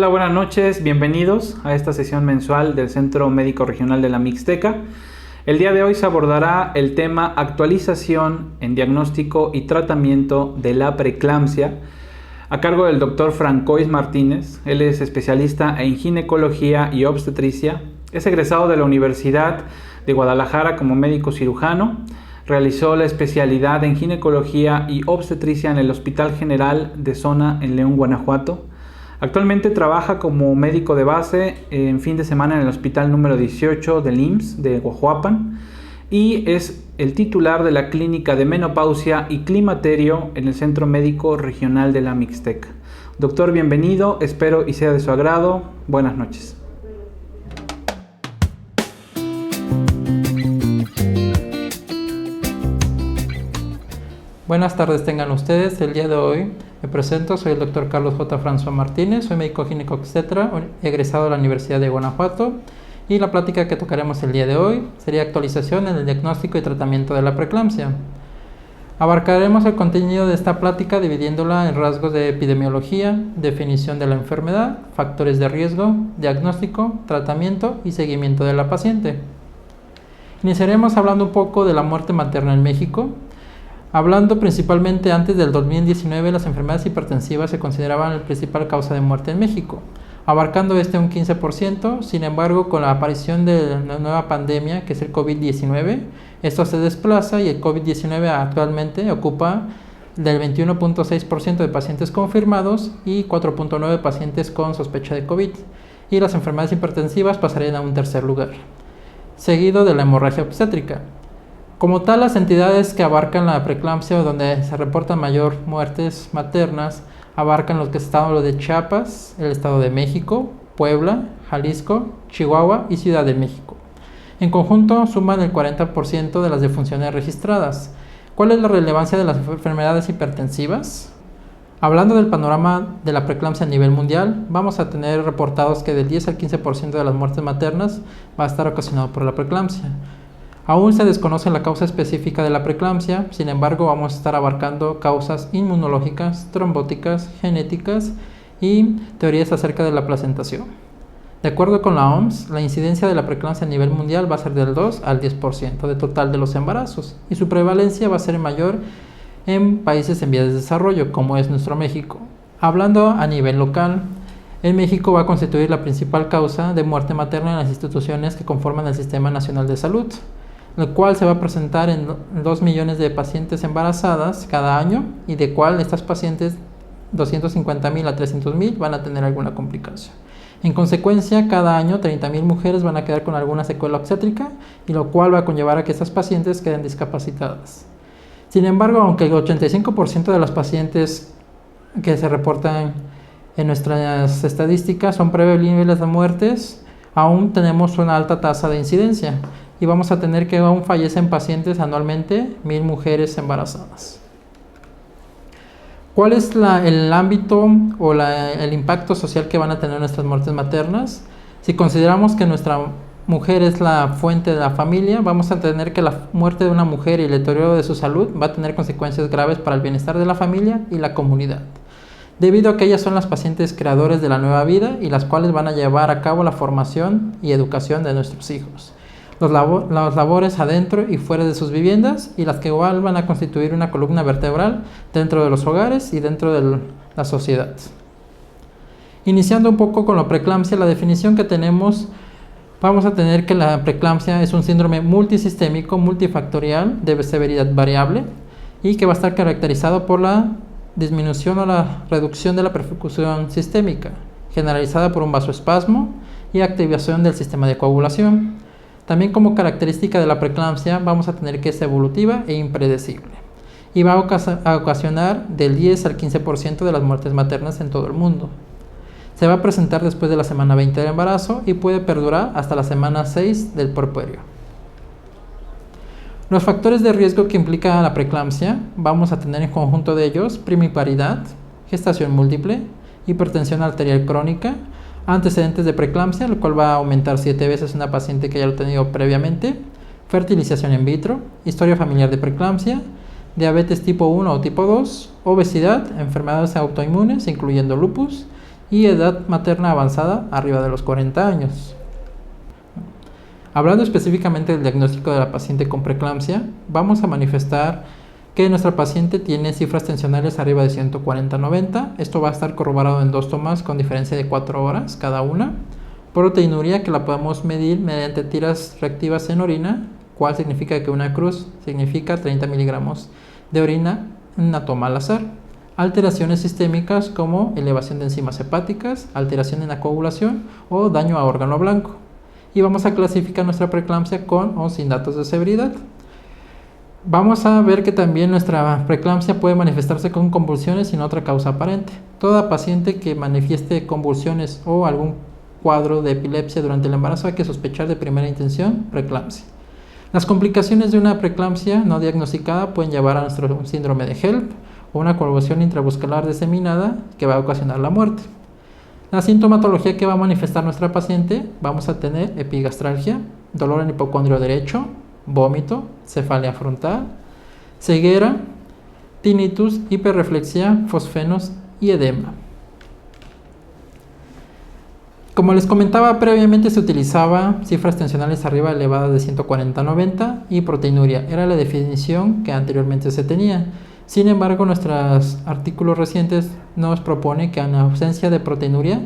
Hola, buenas noches, bienvenidos a esta sesión mensual del Centro Médico Regional de la Mixteca. El día de hoy se abordará el tema actualización en diagnóstico y tratamiento de la preeclampsia a cargo del doctor Francois Martínez. Él es especialista en ginecología y obstetricia, es egresado de la Universidad de Guadalajara como médico cirujano, realizó la especialidad en ginecología y obstetricia en el Hospital General de Zona en León, Guanajuato. Actualmente trabaja como médico de base en fin de semana en el Hospital número 18 del IMSS de Coahuapan y es el titular de la Clínica de Menopausia y Climaterio en el Centro Médico Regional de la Mixteca. Doctor, bienvenido, espero y sea de su agrado. Buenas noches. Buenas tardes tengan ustedes. El día de hoy me presento, soy el doctor Carlos J. François Martínez, soy médico ginecobstetra, egresado de la Universidad de Guanajuato, y la plática que tocaremos el día de hoy sería actualización en el diagnóstico y tratamiento de la preeclampsia. Abarcaremos el contenido de esta plática dividiéndola en rasgos de epidemiología, definición de la enfermedad, factores de riesgo, diagnóstico, tratamiento y seguimiento de la paciente. Iniciaremos hablando un poco de la muerte materna en México. Hablando principalmente antes del 2019, las enfermedades hipertensivas se consideraban la principal causa de muerte en México, abarcando un 15%. Sin embargo, con la aparición de la nueva pandemia, que es el COVID-19, esto se desplaza y el COVID-19 actualmente ocupa del 21.6% de pacientes confirmados y 4.9% pacientes con sospecha de COVID. Y las enfermedades hipertensivas pasarían a un tercer lugar, seguido de la hemorragia obstétrica. Como tal, las entidades que abarcan la preeclampsia o donde se reportan mayor muertes maternas abarcan los que están los de Chiapas, el Estado de México, Puebla, Jalisco, Chihuahua y Ciudad de México. En conjunto suman el 40% de las defunciones registradas. ¿Cuál es la relevancia de las enfermedades hipertensivas? Hablando del panorama de la preeclampsia a nivel mundial, vamos a tener reportados que del 10 al 15% de las muertes maternas va a estar ocasionado por la preeclampsia. Aún se desconoce la causa específica de la preeclampsia, sin embargo vamos a estar abarcando causas inmunológicas, trombóticas, genéticas y teorías acerca de la placentación. De acuerdo con la OMS, la incidencia de la preeclampsia a nivel mundial va a ser del 2 al 10% del total de los embarazos y su prevalencia va a ser mayor en países en vías de desarrollo, como es nuestro México. Hablando a nivel local, en México va a constituir la principal causa de muerte materna en las instituciones que conforman el Sistema Nacional de Salud, el cual se va a presentar en 2 millones de pacientes embarazadas cada año y de cual estas pacientes 250,000 a 300,000 van a tener alguna complicación. En consecuencia, cada año 30,000 mujeres van a quedar con alguna secuela obstétrica y lo cual va a conllevar a que estas pacientes queden discapacitadas. Sin embargo, aunque el 85% de las pacientes que se reportan en nuestras estadísticas son prevenibles de muertes, aún tenemos una alta tasa de incidencia y vamos a tener que aún fallecen pacientes anualmente 1,000 mujeres embarazadas. ¿Cuál es el ámbito o el impacto social que van a tener nuestras muertes maternas? Si consideramos que nuestra mujer es la fuente de la familia, vamos a tener que la muerte de una mujer y el deterioro de su salud va a tener consecuencias graves para el bienestar de la familia y la comunidad, debido a que ellas son las pacientes creadores de la nueva vida y las cuales van a llevar a cabo la formación y educación de nuestros hijos. Las labores adentro y fuera de sus viviendas y las que igual van a constituir una columna vertebral dentro de los hogares y dentro de la sociedad. Iniciando un poco con la preeclampsia, la definición que tenemos, vamos a tener que la preeclampsia es un síndrome multisistémico, multifactorial, de severidad variable y que va a estar caracterizado por la disminución o la reducción de la perfusión sistémica, generalizada por un vasoespasmo y activación del sistema de coagulación. También como característica de la preeclampsia vamos a tener que es evolutiva e impredecible y va a ocasionar del 10 al 15% de las muertes maternas en todo el mundo. Se va a presentar después de la semana 20 del embarazo y puede perdurar hasta la semana 6 del puerperio. Los factores de riesgo que implica la preeclampsia vamos a tener en conjunto de ellos primiparidad, gestación múltiple, hipertensión arterial crónica, antecedentes de preeclampsia, lo cual va a aumentar 7 veces una paciente que ya lo ha tenido previamente, fertilización in vitro, historia familiar de preeclampsia, diabetes tipo 1 o tipo 2, obesidad, enfermedades autoinmunes, incluyendo lupus, y edad materna avanzada arriba de los 40 años. Hablando específicamente del diagnóstico de la paciente con preeclampsia, vamos a manifestar que nuestra paciente tiene cifras tensionales arriba de 140-90. Esto va a estar corroborado en 2 tomas con diferencia de 4 horas cada una. Proteinuria, que la podemos medir mediante tiras reactivas en orina, cual significa que una cruz significa 30 miligramos de orina en una toma al azar. Alteraciones sistémicas como elevación de enzimas hepáticas, alteración en la coagulación o daño a órgano blanco. Y vamos a clasificar nuestra preeclampsia con o sin datos de severidad. Vamos a ver que también nuestra preeclampsia puede manifestarse con convulsiones sin otra causa aparente. Toda paciente que manifieste convulsiones o algún cuadro de epilepsia durante el embarazo hay que sospechar de primera intención preeclampsia. Las complicaciones de una preeclampsia no diagnosticada pueden llevar a nuestro síndrome de HELP o una convulsión intravascular diseminada que va a ocasionar la muerte. La sintomatología que va a manifestar nuestra paciente, vamos a tener epigastralgia, dolor en hipocondrio derecho, vómito, cefalea frontal, ceguera, tinnitus, hiperreflexia, fosfenos y edema. Como les comentaba previamente, se utilizaba cifras tensionales arriba elevadas de 140-90 y proteinuria. Era la definición que anteriormente se tenía. Sin embargo, nuestros artículos recientes nos propone que en ausencia de proteinuria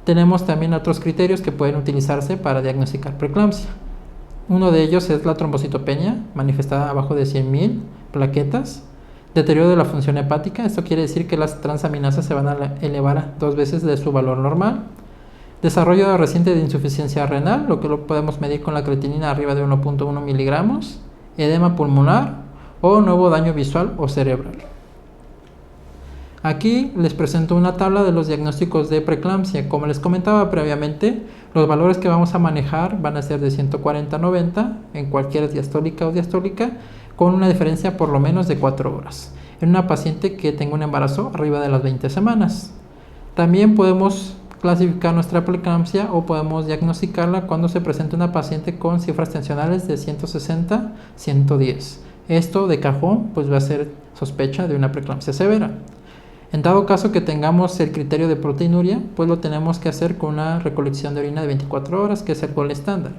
tenemos también otros criterios que pueden utilizarse para diagnosticar preeclampsia. Uno de ellos es la trombocitopenia, manifestada abajo de 100.000 plaquetas, deterioro de la función hepática. Esto quiere decir que las transaminasas se van a elevar 2 veces de su valor normal. Desarrollo reciente de insuficiencia renal, lo que lo podemos medir con la creatinina arriba de 1.1 miligramos, edema pulmonar o nuevo daño visual o cerebral. Aquí les presento una tabla de los diagnósticos de preeclampsia. Como les comentaba previamente, los valores que vamos a manejar van a ser de 140-90 en cualquier diastólica o diastólica, con una diferencia por lo menos de 4 horas, en una paciente que tenga un embarazo arriba de las 20 semanas. También podemos clasificar nuestra preeclampsia o podemos diagnosticarla cuando se presenta una paciente con cifras tensionales de 160-110. Esto de cajón pues va a ser sospecha de una preeclampsia severa. En dado caso que tengamos el criterio de proteinuria, pues lo tenemos que hacer con una recolección de orina de 24 horas, que es el gol estándar.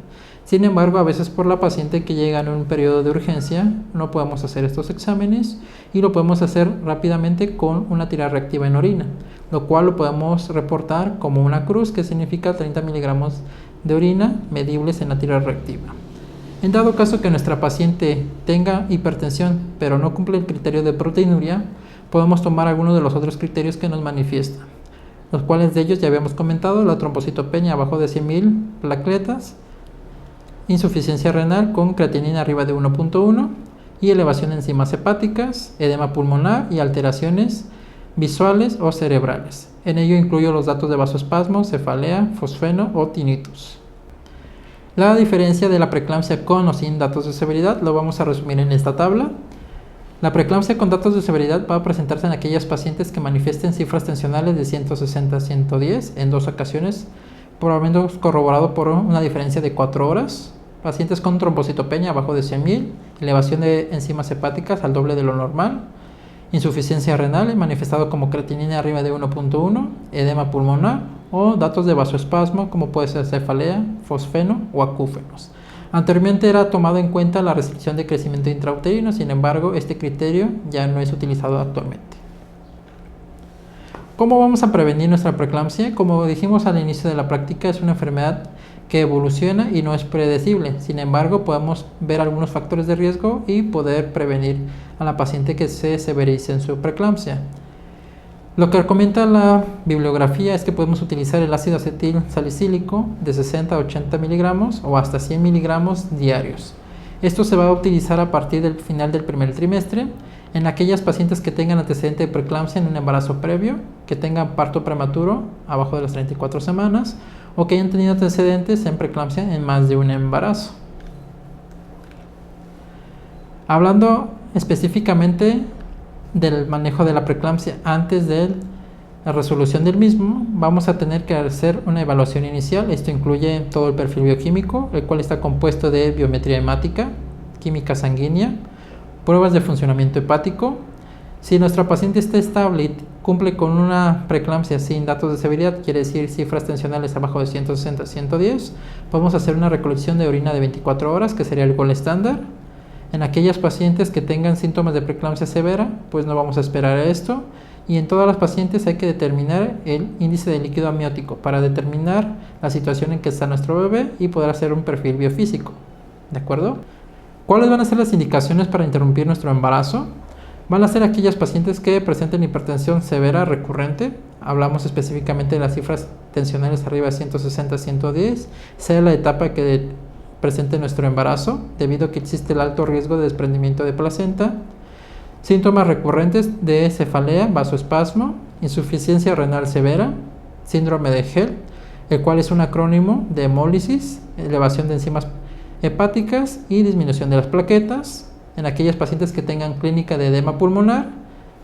Sin embargo, a veces por la paciente que llega en un periodo de urgencia, no podemos hacer estos exámenes y lo podemos hacer rápidamente con una tira reactiva en orina, lo cual lo podemos reportar como una cruz, que significa 30 miligramos de orina medibles en la tira reactiva. En dado caso que nuestra paciente tenga hipertensión, pero no cumple el criterio de proteinuria, podemos tomar algunos de los otros criterios que nos manifiestan, los cuales de ellos ya habíamos comentado: la trombocitopenia abajo de 100.000 plaquetas, insuficiencia renal con creatinina arriba de 1.1 y elevación de enzimas hepáticas, edema pulmonar y alteraciones visuales o cerebrales. En ello incluyo los datos de vasoespasmo, cefalea, fosfeno o tinnitus. La diferencia de la preeclampsia con o sin datos de severidad lo vamos a resumir en esta tabla. La preeclampsia con datos de severidad va a presentarse en aquellas pacientes que manifiesten cifras tensionales de 160-110 en 2 ocasiones, probablemente corroborado por una diferencia de 4 horas. Pacientes con trombocitopenia abajo de 100.000, elevación de enzimas hepáticas al doble de lo normal, insuficiencia renal manifestado como creatinina arriba de 1.1, edema pulmonar o datos de vasoespasmo como puede ser cefalea, fosfeno o acúfenos. Anteriormente era tomado en cuenta la restricción de crecimiento intrauterino, sin embargo este criterio ya no es utilizado actualmente. ¿Cómo vamos a prevenir nuestra preeclampsia? Como dijimos al inicio de la práctica, es una enfermedad que evoluciona y no es predecible. Sin embargo, podemos ver algunos factores de riesgo y poder prevenir a la paciente que se severice en su preeclampsia. Lo que recomienda la bibliografía es que podemos utilizar el ácido acetil salicílico de 60 a 80 miligramos o hasta 100 miligramos diarios. Esto se va a utilizar a partir del final del primer trimestre en aquellas pacientes que tengan antecedente de preeclampsia en un embarazo previo, que tengan parto prematuro abajo de las 34 semanas o que hayan tenido antecedentes en preeclampsia en más de un embarazo. Hablando específicamente del manejo de la preeclampsia antes de la resolución del mismo, vamos a tener que hacer una evaluación inicial. Esto incluye todo el perfil bioquímico, el cual está compuesto de biometría hemática, química sanguínea, pruebas de funcionamiento hepático, Si nuestra paciente está estable y cumple con una preeclampsia sin datos de severidad, quiere decir cifras tensionales abajo de 160-110, podemos hacer una recolección de orina de 24 horas, que sería el gol estándar. En aquellas pacientes que tengan síntomas de preeclampsia severa, pues no vamos a esperar a esto. Y en todas las pacientes hay que determinar el índice de líquido amniótico para determinar la situación en que está nuestro bebé y poder hacer un perfil biofísico. ¿De acuerdo? ¿Cuáles van a ser las indicaciones para interrumpir nuestro embarazo? Van a ser aquellas pacientes que presenten hipertensión severa recurrente. Hablamos específicamente de las cifras tensionales arriba de 160-110, sea la etapa que presente nuestro embarazo, debido a que existe el alto riesgo de desprendimiento de placenta. Síntomas recurrentes de cefalea, vasoespasmo, insuficiencia renal severa, síndrome de Hell, el cual es un acrónimo de hemólisis, elevación de enzimas hepáticas y disminución de las plaquetas. En aquellas pacientes que tengan clínica de edema pulmonar,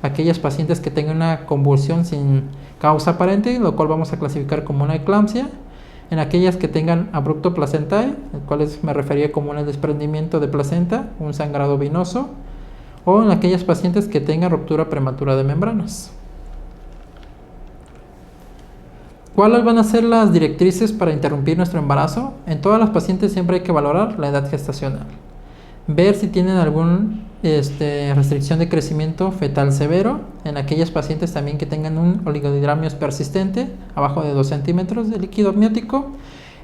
aquellas pacientes que tengan una convulsión sin causa aparente, lo cual vamos a clasificar como una eclampsia. En aquellas que tengan abrupto placentae, el cual me refería como un desprendimiento de placenta, un sangrado venoso, o en aquellas pacientes que tengan ruptura prematura de membranas. ¿Cuáles van a ser las directrices para interrumpir nuestro embarazo? En todas las pacientes siempre hay que valorar la edad gestacional, ver si tienen alguna restricción de crecimiento fetal severo. En aquellas pacientes también que tengan un oligodendromios persistente, abajo de 2 centímetros de líquido amniótico.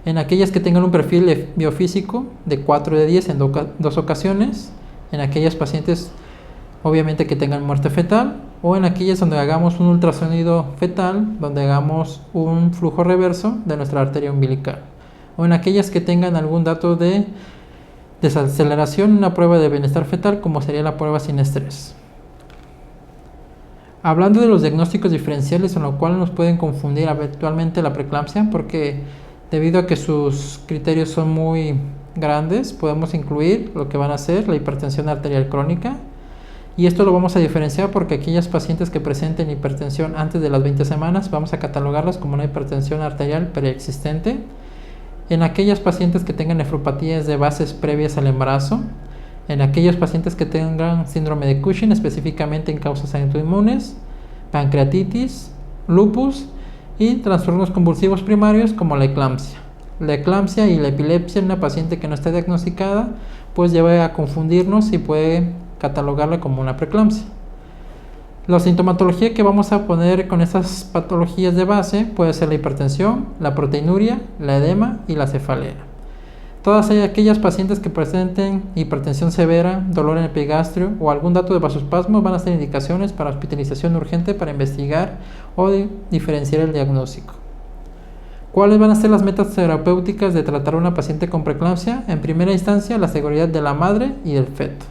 En aquellas que tengan un perfil biofísico de 4 de 10 en 2 ocasiones. En aquellas pacientes obviamente que tengan muerte fetal, o en aquellas donde hagamos un ultrasonido fetal, donde hagamos un flujo reverso de nuestra arteria umbilical, o en aquellas que tengan algún dato de desaceleración, una prueba de bienestar fetal como sería la prueba sin estrés. Hablando de los diagnósticos diferenciales, en lo cual nos pueden confundir habitualmente la preeclampsia, porque debido a que sus criterios son muy grandes, podemos incluir lo que van a ser la hipertensión arterial crónica. Y esto lo vamos a diferenciar porque aquellas pacientes que presenten hipertensión antes de las 20 semanas vamos a catalogarlas como una hipertensión arterial preexistente. En aquellas pacientes que tengan nefropatías de bases previas al embarazo, en aquellos pacientes que tengan síndrome de Cushing, específicamente en causas autoinmunes, pancreatitis, lupus y trastornos convulsivos primarios como la eclampsia. La eclampsia y la epilepsia en una paciente que no está diagnosticada pues lleva a confundirnos y puede catalogarla como una preeclampsia. La sintomatología que vamos a poner con estas patologías de base puede ser la hipertensión, la proteinuria, la edema y la cefalea. Todas aquellas pacientes que presenten hipertensión severa, dolor en el epigastrio o algún dato de vasoespasmo van a ser indicaciones para hospitalización urgente para investigar o diferenciar el diagnóstico. ¿Cuáles van a ser las metas terapéuticas de tratar a una paciente con preeclampsia? En primera instancia, la seguridad de la madre y del feto.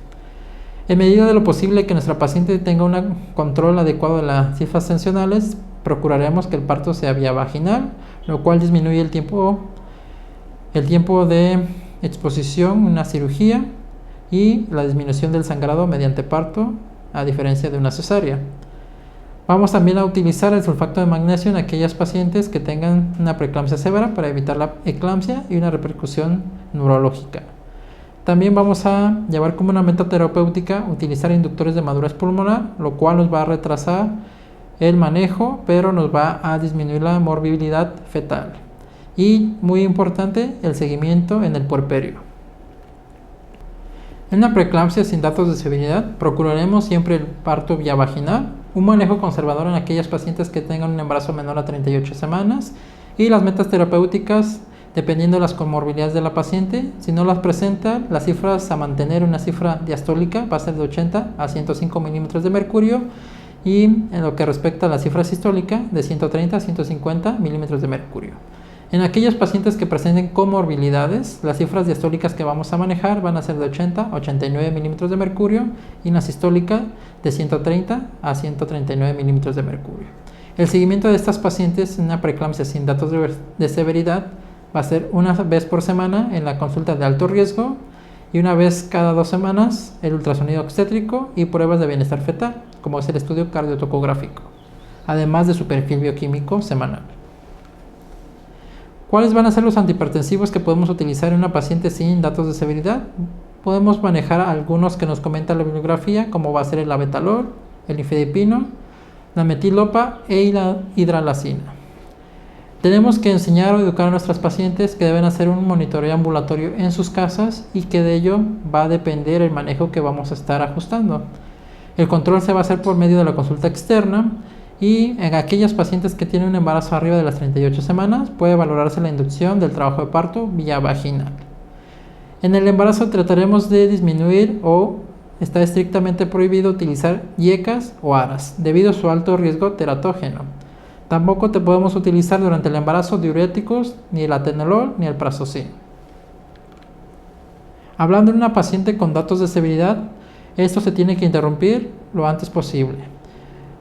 En medida de lo posible que nuestra paciente tenga un control adecuado de las cifras tensionales, procuraremos que el parto sea vía vaginal, lo cual disminuye el tiempo de exposición, una cirugía y la disminución del sangrado mediante parto, a diferencia de una cesárea. Vamos también a utilizar el sulfato de magnesio en aquellas pacientes que tengan una preeclampsia severa para evitar la eclampsia y una repercusión neurológica. También vamos a llevar como una meta terapéutica utilizar inductores de madurez pulmonar, lo cual nos va a retrasar el manejo, pero nos va a disminuir la morbilidad fetal. Y muy importante, el seguimiento en el puerperio. En una preeclampsia sin datos de severidad, procuraremos siempre el parto vía vaginal, un manejo conservador en aquellas pacientes que tengan un embarazo menor a 38 semanas y las metas terapéuticas dependiendo de las comorbilidades de la paciente. Si no las presenta, las cifras a mantener, una cifra diastólica va a ser de 80 a 105 milímetros de mercurio y en lo que respecta a la cifra sistólica de 130 a 150 milímetros de mercurio. En aquellos pacientes que presenten comorbilidades, las cifras diastólicas que vamos a manejar van a ser de 80 a 89 milímetros de mercurio y una sistólica de 130 a 139 milímetros de mercurio. El seguimiento de estas pacientes en una preeclampsia sin datos de severidad va a ser una vez por semana en la consulta de alto riesgo y una vez cada 2 semanas el ultrasonido obstétrico y pruebas de bienestar fetal, como es el estudio cardiotocográfico, además de su perfil bioquímico semanal. ¿Cuáles van a ser los antihipertensivos que podemos utilizar en una paciente sin datos de severidad? Podemos manejar algunos que nos comenta la bibliografía, como va a ser el abetalol, el nifedipino, la metildopa y la hidralazina. Tenemos que enseñar o educar a nuestras pacientes que deben hacer un monitoreo ambulatorio en sus casas y que de ello va a depender el manejo que vamos a estar ajustando. El control se va a hacer por medio de la consulta externa y en aquellas pacientes que tienen un embarazo arriba de las 38 semanas puede valorarse la inducción del trabajo de parto vía vaginal. En el embarazo trataremos de disminuir o está estrictamente prohibido utilizar IECAS o ARAS debido a su alto riesgo teratógeno. Tampoco te podemos utilizar durante el embarazo diuréticos, ni el atenolol ni el prazosin. Hablando de una paciente con datos de severidad, esto se tiene que interrumpir lo antes posible,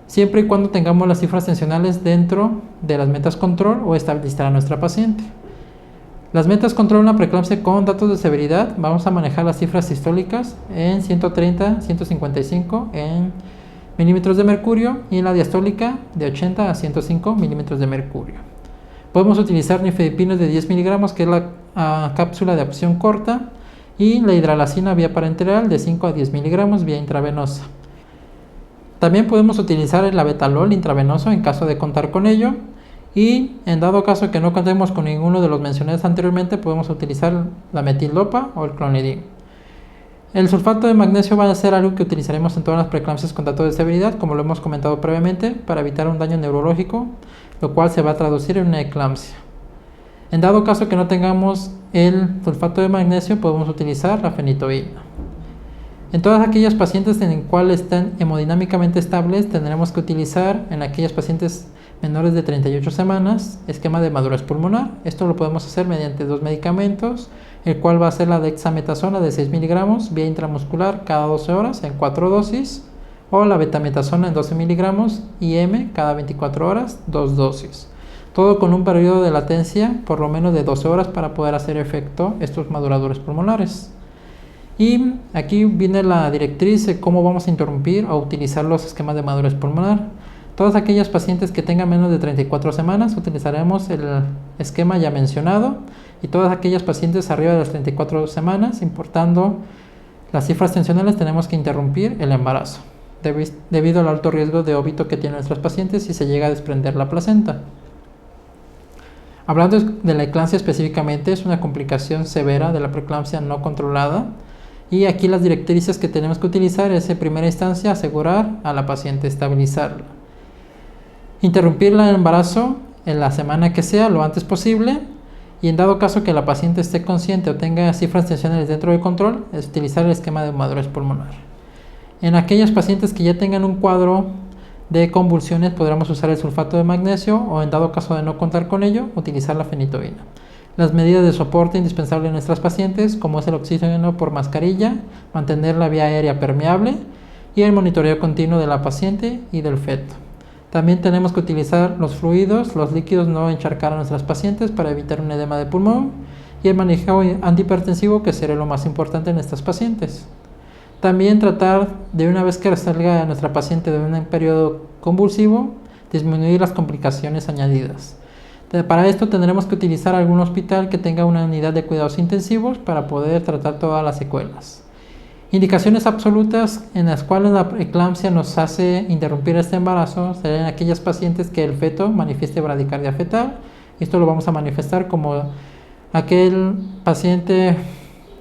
siempre y cuando tengamos las cifras tensionales dentro de las metas control o estabilizar a nuestra paciente. Las metas control en la preeclampsia con datos de severidad, vamos a manejar las cifras sistólicas en 130, 155 en milímetros de mercurio y en la diastólica de 80 a 105 milímetros de mercurio. Podemos utilizar nifedipinos de 10 miligramos, que es la cápsula de acción corta, y la hidralazina vía parenteral de 5 a 10 miligramos vía intravenosa. También podemos utilizar el abetalol intravenoso en caso de contar con ello, y en dado caso que no contemos con ninguno de los mencionados anteriormente, podemos utilizar la metildopa o el clonidin. El sulfato de magnesio va a ser algo que utilizaremos en todas las preeclampsias con datos de severidad, como lo hemos comentado previamente, para evitar un daño neurológico, lo cual se va a traducir en una eclampsia. En dado caso que no tengamos el sulfato de magnesio, podemos utilizar la fenitoína. En todas aquellas pacientes en las cuales están hemodinámicamente estables, tendremos que utilizar en aquellas pacientes menores de 38 semanas esquema de madurez pulmonar. Esto lo podemos hacer mediante dos medicamentos, el cual va a ser la dexametasona de 6 miligramos vía intramuscular cada 12 horas en 4 dosis, o la betametasona en 12 miligramos IM cada 24 horas, 2 dosis. Todo con un periodo de latencia por lo menos de 12 horas para poder hacer efecto estos maduradores pulmonares. Y aquí viene la directriz de cómo vamos a interrumpir o utilizar los esquemas de madurez pulmonar. Todas aquellas pacientes que tengan menos de 34 semanas utilizaremos el esquema ya mencionado, y todas aquellas pacientes arriba de las 34 semanas, importando las cifras tensionales, tenemos que interrumpir el embarazo debido al alto riesgo de óbito que tienen nuestras pacientes si se llega a desprender la placenta. Hablando de la eclampsia específicamente, es una complicación severa de la preeclampsia no controlada, y aquí las directrices que tenemos que utilizar es en primera instancia asegurar a la paciente estabilizarla, interrumpir el embarazo en la semana que sea lo antes posible, y en dado caso que la paciente esté consciente o tenga cifras tensionales dentro del control, es utilizar el esquema de madurez pulmonar. En aquellas pacientes que ya tengan un cuadro de convulsiones, podremos usar el sulfato de magnesio, o en dado caso de no contar con ello, utilizar la fenitoína. Las medidas de soporte indispensables en nuestras pacientes, como es el oxígeno por mascarilla, mantener la vía aérea permeable y el monitoreo continuo de la paciente y del feto. También tenemos que utilizar los fluidos, los líquidos, no encharcar a nuestras pacientes para evitar un edema de pulmón, y el manejo antihipertensivo, que será lo más importante en estas pacientes. También tratar de, una vez que salga nuestra paciente de un periodo convulsivo, disminuir las complicaciones añadidas. Para esto tendremos que utilizar algún hospital que tenga una unidad de cuidados intensivos para poder tratar todas las secuelas. Indicaciones absolutas en las cuales la eclampsia nos hace interrumpir este embarazo serían aquellas pacientes que el feto manifieste bradicardia fetal. Esto lo vamos a manifestar como aquel paciente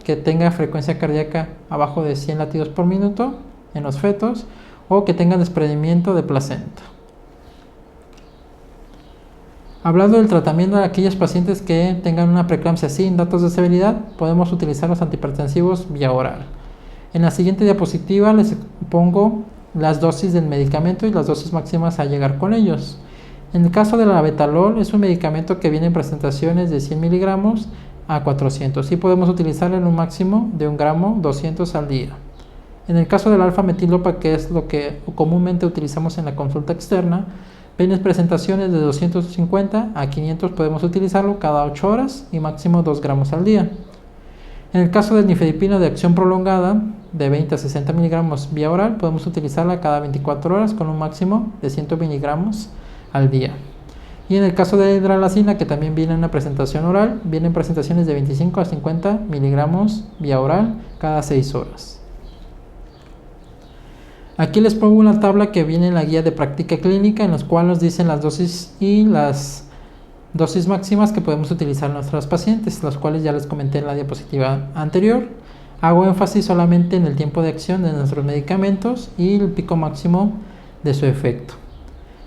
que tenga frecuencia cardíaca abajo de 100 latidos por minuto en los fetos, o que tenga desprendimiento de placenta. Hablando del tratamiento de aquellas pacientes que tengan una preeclampsia sin datos de severidad, podemos utilizar los antihipertensivos vía oral. En la siguiente diapositiva les pongo las dosis del medicamento y las dosis máximas a llegar con ellos. En el caso del abetalol, es un medicamento que viene en presentaciones de 100 miligramos a 400, y podemos utilizarlo en un máximo de 1 gramo 200 al día. En el caso del alfa-metildopa, que es lo que comúnmente utilizamos en la consulta externa, vienen presentaciones de 250 a 500, podemos utilizarlo cada 8 horas y máximo 2 gramos al día. En el caso del nifedipino de acción prolongada, de 20 a 60 miligramos vía oral, podemos utilizarla cada 24 horas con un máximo de 100 miligramos al día. Y en el caso de la hidralazina, que también viene en una presentación oral, vienen presentaciones de 25 a 50 miligramos vía oral cada 6 horas. Aquí les pongo una tabla que viene en la guía de práctica clínica, en la cual nos dicen las dosis y las dosis máximas que podemos utilizar en nuestros pacientes, las cuales ya les comenté en la diapositiva anterior. Hago énfasis solamente en el tiempo de acción de nuestros medicamentos y el pico máximo de su efecto.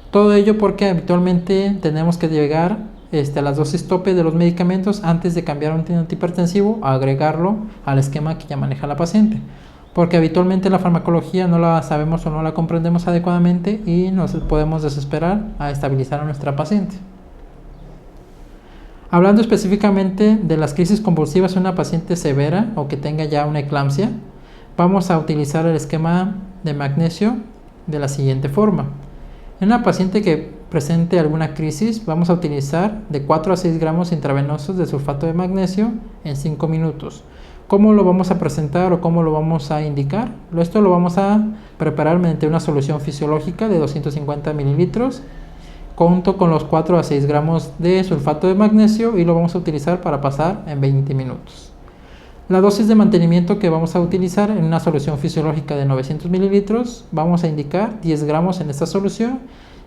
Todo ello porque habitualmente tenemos que llegar a las dosis tope de los medicamentos antes de cambiar un antihipertensivo a agregarlo al esquema que ya maneja la paciente, porque habitualmente la farmacología no la sabemos o no la comprendemos adecuadamente y nos podemos desesperar a estabilizar a nuestra paciente. Hablando específicamente de las crisis convulsivas en una paciente severa o que tenga ya una eclampsia, vamos a utilizar el esquema de magnesio de la siguiente forma. En una paciente que presente alguna crisis, vamos a utilizar de 4 a 6 gramos intravenosos de sulfato de magnesio en 5 minutos. ¿Cómo lo vamos a presentar o cómo lo vamos a indicar? Esto lo vamos a preparar mediante una solución fisiológica de 250 mililitros, junto con los 4 a 6 gramos de sulfato de magnesio, y lo vamos a utilizar para pasar en 20 minutos. La dosis de mantenimiento que vamos a utilizar en una solución fisiológica de 900 mililitros, vamos a indicar 10 gramos en esta solución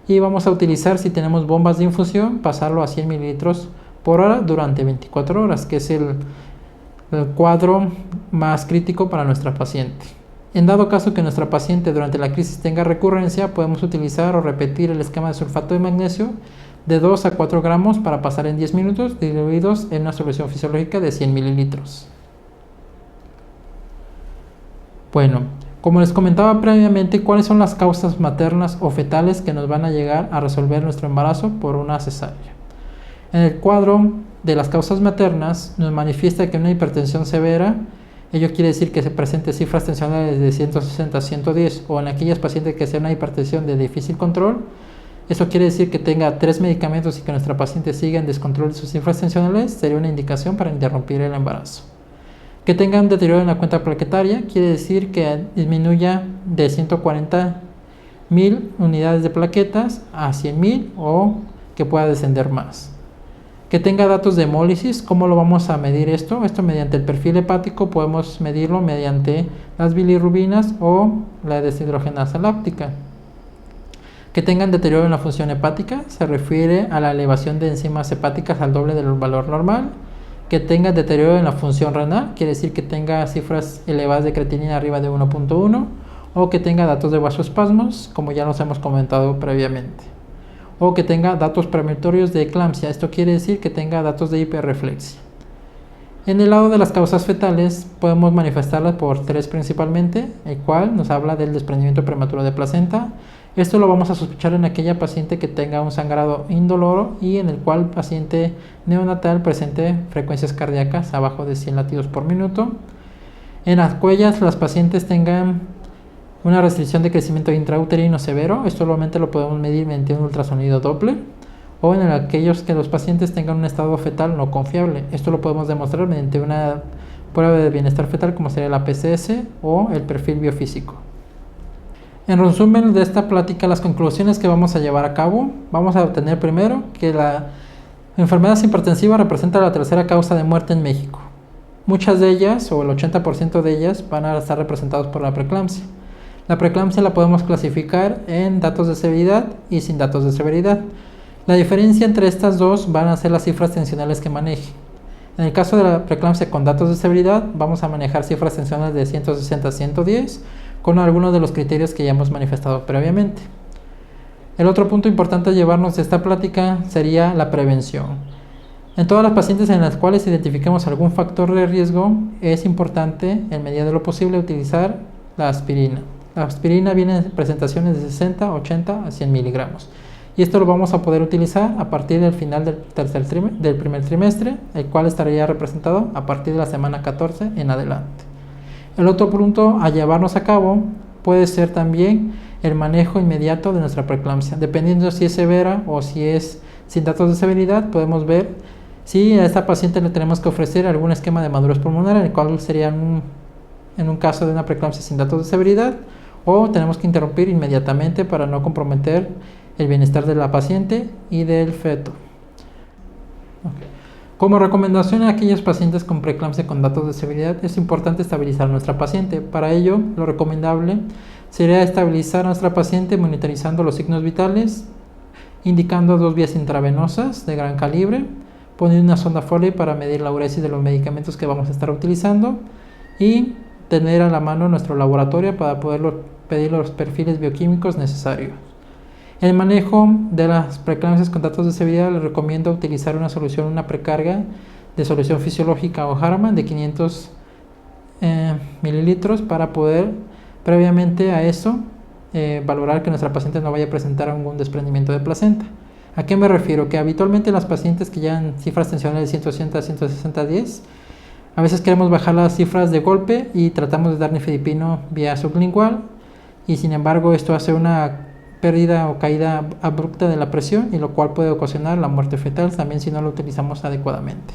y vamos a utilizar, si tenemos bombas de infusión, pasarlo a 100 mililitros por hora durante 24 horas, que es el cuadro más crítico para nuestra paciente. En dado caso que nuestra paciente durante la crisis tenga recurrencia, podemos utilizar o repetir el esquema de sulfato de magnesio de 2 a 4 gramos para pasar en 10 minutos diluidos en una solución fisiológica de 100 mililitros. Bueno, como les comentaba previamente, ¿cuáles son las causas maternas o fetales que nos van a llegar a resolver nuestro embarazo por una cesárea? En el cuadro de las causas maternas nos manifiesta que una hipertensión severa, ello quiere decir que se presente cifras tensionales de 160 a 110, o en aquellas pacientes que sea una hipertensión de difícil control. Eso quiere decir que tenga 3 medicamentos y que nuestra paciente siga en descontrol de sus cifras tensionales, sería una indicación para interrumpir el embarazo. Que tenga un deterioro en la cuenta plaquetaria, quiere decir que disminuya de 140.000 unidades de plaquetas a 100.000 o que pueda descender más. Que tenga datos de hemólisis. ¿Cómo lo vamos a medir esto? Esto mediante el perfil hepático, podemos medirlo mediante las bilirrubinas o la deshidrogenasa láctica. Que tengan deterioro en la función hepática, se refiere a la elevación de enzimas hepáticas al doble del valor normal. Que tenga deterioro en la función renal, quiere decir que tenga cifras elevadas de creatinina arriba de 1.1, o que tenga datos de vasoespasmos, como ya nos hemos comentado previamente, o que tenga datos premonitorios de eclampsia. Esto quiere decir que tenga datos de hiperreflexia. En el lado de las causas fetales podemos manifestarlas por 3 principalmente, el cual nos habla del desprendimiento prematuro de placenta. Esto lo vamos a sospechar en aquella paciente que tenga un sangrado indoloro y en el cual paciente neonatal presente frecuencias cardíacas abajo de 100 latidos por minuto. En las cuellas las pacientes tengan una restricción de crecimiento intrauterino severo. Esto solamente lo podemos medir mediante un ultrasonido Doppler. O en aquellos que los pacientes tengan un estado fetal no confiable. Esto lo podemos demostrar mediante una prueba de bienestar fetal como sería la PCS o el perfil biofísico. En resumen de esta plática, las conclusiones que vamos a llevar a cabo, vamos a obtener primero que la enfermedad hipertensiva representa la tercera causa de muerte en México. Muchas de ellas, o el 80% de ellas, van a estar representadas por la preeclampsia. La preeclampsia la podemos clasificar en datos de severidad y sin datos de severidad. La diferencia entre estas dos van a ser las cifras tensionales que maneje. En el caso de la preeclampsia con datos de severidad, vamos a manejar cifras tensionales de 160 a 110, con algunos de los criterios que ya hemos manifestado previamente. El otro punto importante a llevarnos de esta plática sería la prevención. En todas las pacientes en las cuales identifiquemos algún factor de riesgo, es importante, en medida de lo posible, utilizar la aspirina. La aspirina viene en presentaciones de 60, 80 a 100 miligramos. Y esto lo vamos a poder utilizar a partir del final del primer trimestre, el cual estaría representado a partir de la semana 14 en adelante. El otro punto a llevarnos a cabo puede ser también el manejo inmediato de nuestra preeclampsia. Dependiendo si es severa o si es sin datos de severidad, podemos ver si a esta paciente le tenemos que ofrecer algún esquema de madurez pulmonar, en el cual sería en un caso de una preeclampsia sin datos de severidad, o tenemos que interrumpir inmediatamente para no comprometer el bienestar de la paciente y del feto. Como recomendación a aquellos pacientes con preeclampsia con datos de severidad, es importante estabilizar a nuestra paciente. Para ello, lo recomendable sería estabilizar a nuestra paciente monitorizando los signos vitales, indicando 2 vías intravenosas de gran calibre, poniendo una sonda Foley para medir la uresis de los medicamentos que vamos a estar utilizando y tener a la mano nuestro laboratorio para poder pedir los perfiles bioquímicos necesarios. En el manejo de las preeclampsias con datos de severidad, les recomiendo utilizar una precarga de solución fisiológica o Harman de 500 mililitros para poder, previamente a eso, valorar que nuestra paciente no vaya a presentar algún desprendimiento de placenta. ¿A qué me refiero? Que habitualmente las pacientes que llevan cifras tensionales de 180 a 160-10, a veces queremos bajar las cifras de golpe y tratamos de dar nifedipino vía sublingual, y sin embargo esto hace una pérdida o caída abrupta de la presión, y lo cual puede ocasionar la muerte fetal también si no lo utilizamos adecuadamente.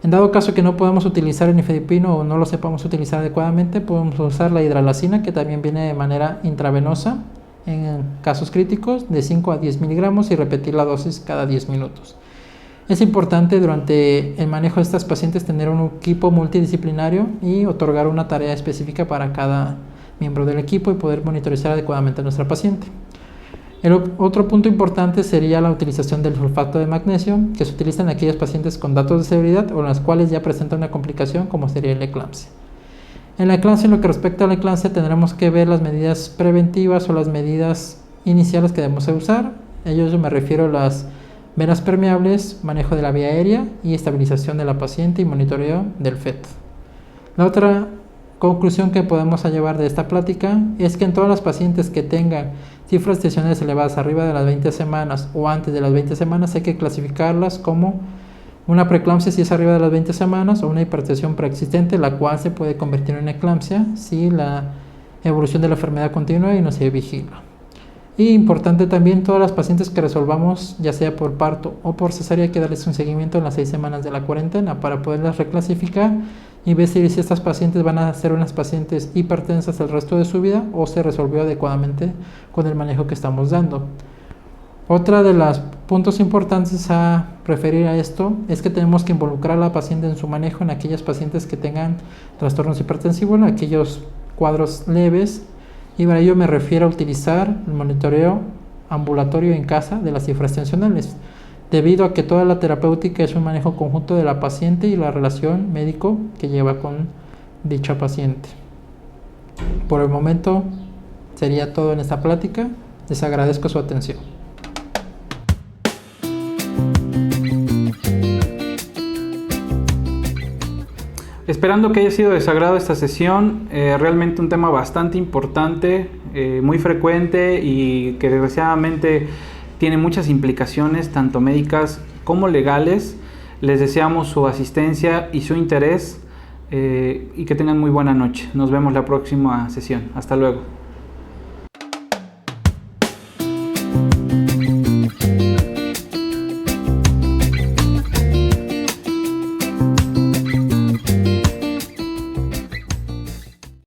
En dado caso que no podamos utilizar el nifedipino o no lo sepamos utilizar adecuadamente, podemos usar la hidralazina, que también viene de manera intravenosa en casos críticos de 5 a 10 miligramos, y repetir la dosis cada 10 minutos. Es importante durante el manejo de estas pacientes tener un equipo multidisciplinario y otorgar una tarea específica para cada miembro del equipo y poder monitorizar adecuadamente a nuestra paciente. El otro punto importante sería la utilización del sulfato de magnesio, que se utiliza en aquellos pacientes con datos de severidad o en las cuales ya presenta una complicación como sería la eclampsia. En la eclampsia, en lo que respecta a la eclampsia, tendremos que ver las medidas preventivas o las medidas iniciales que debemos usar. Ellos yo me refiero a las venas permeables, manejo de la vía aérea y estabilización de la paciente y monitoreo del feto. La otra conclusión que podemos llevar de esta plática es que en todas las pacientes que tengan cifras tensionales elevadas arriba de las 20 semanas o antes de las 20 semanas hay que clasificarlas como una preeclampsia si es arriba de las 20 semanas o una hipertensión preexistente, la cual se puede convertir en eclampsia si la evolución de la enfermedad continúa y no se vigila. Y importante también, todas las pacientes que resolvamos, ya sea por parto o por cesárea, hay que darles un seguimiento en las 6 semanas de la cuarentena para poderlas reclasificar y ver si estas pacientes van a ser unas pacientes hipertensas el resto de su vida o se resolvió adecuadamente con el manejo que estamos dando. Otra de los puntos importantes a referir a esto es que tenemos que involucrar a la paciente en su manejo en aquellas pacientes que tengan trastornos hipertensivos, en aquellos cuadros leves, y para ello me refiero a utilizar el monitoreo ambulatorio en casa de las cifras tensionales, debido a que toda la terapéutica es un manejo conjunto de la paciente y la relación médico que lleva con dicha paciente. Por el momento sería todo en esta plática. Les agradezco su atención. Esperando que haya sido de su agrado esta sesión, realmente un tema bastante importante, muy frecuente y que desgraciadamente tiene muchas implicaciones, tanto médicas como legales. Les deseamos su asistencia y su interés y que tengan muy buena noche. Nos vemos la próxima sesión. Hasta luego.